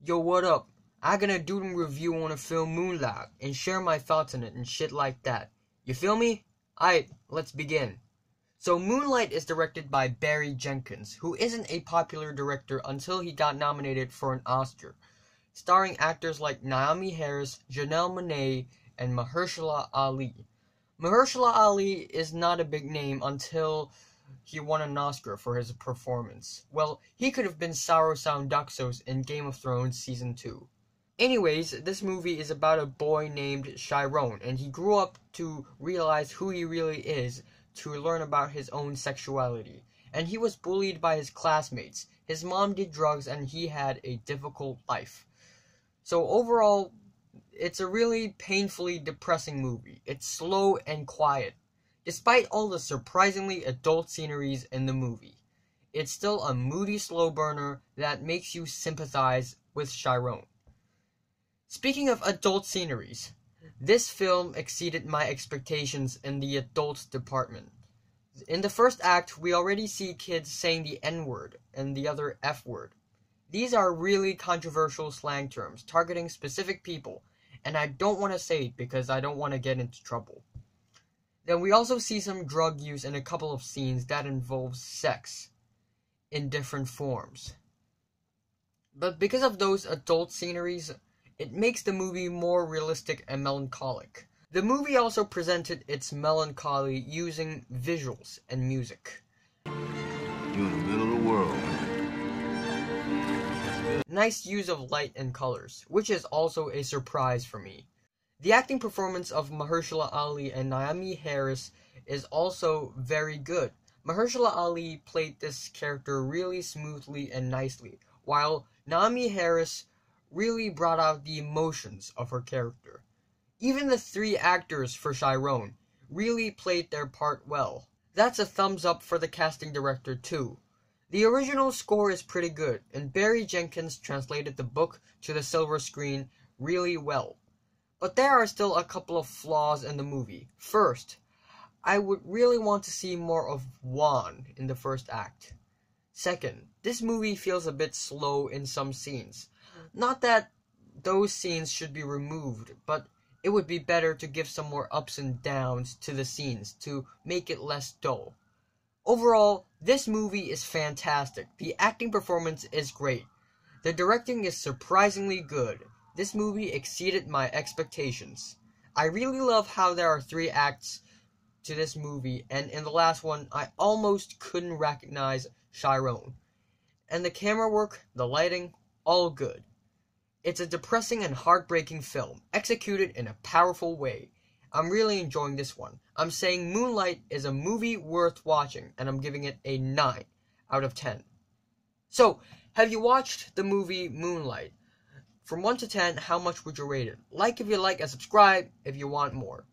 Yo, what up? I gonna do a review on the film Moonlight and share my thoughts on it and shit like that. You feel me? Alright, let's begin. So Moonlight is directed by Barry Jenkins, who isn't a popular director until he got nominated for an Oscar, starring actors like Naomi Harris, Janelle Monáe, and Mahershala Ali. Mahershala Ali is not a big name until he won an Oscar for his performance. Well, he could have been Saros Soundaxos in Game of Thrones Season 2. Anyways, this movie is about a boy named Chiron, and he grew up to realize who he really is, to learn about his own sexuality. And he was bullied by his classmates. His mom did drugs, and he had a difficult life. So overall, it's a really painfully depressing movie. It's slow and quiet. Despite all the surprisingly adult sceneries in the movie, it's still a moody slow burner that makes you sympathize with Chiron. Speaking of adult sceneries, this film exceeded my expectations in the adult department. In the first act, we already see kids saying the N-word and the other F-word. These are really controversial slang terms targeting specific people, and I don't want to say it because I don't want to get into trouble. Then we also see some drug use in a couple of scenes that involves sex in different forms. But because of those adult sceneries, it makes the movie more realistic and melancholic. The movie also presented its melancholy using visuals and music. You're in the middle of the world. Nice use of light and colors, which is also a surprise for me. The acting performance of Mahershala Ali and Naomi Harris is also very good. Mahershala Ali played this character really smoothly and nicely, while Naomi Harris really brought out the emotions of her character. Even the three actors for Chiron really played their part well. That's a thumbs up for the casting director too. The original score is pretty good, and Barry Jenkins translated the book to the silver screen really well. But there are still a couple of flaws in the movie. First, I would really want to see more of Juan in the first act. Second, this movie feels a bit slow in some scenes. Not that those scenes should be removed, but it would be better to give some more ups and downs to the scenes to make it less dull. Overall, this movie is fantastic. The acting performance is great. The directing is surprisingly good. This movie exceeded my expectations. I really love how there are 3 acts to this movie, and in the last one, I almost couldn't recognize Chiron. And the camera work, the lighting, all good. It's a depressing and heartbreaking film, executed in a powerful way. I'm really enjoying this one. I'm saying Moonlight is a movie worth watching, and I'm giving it a 9 out of 10. So, have you watched the movie Moonlight? From 1 to 10, how much would you rate it? Like if you like and subscribe if you want more.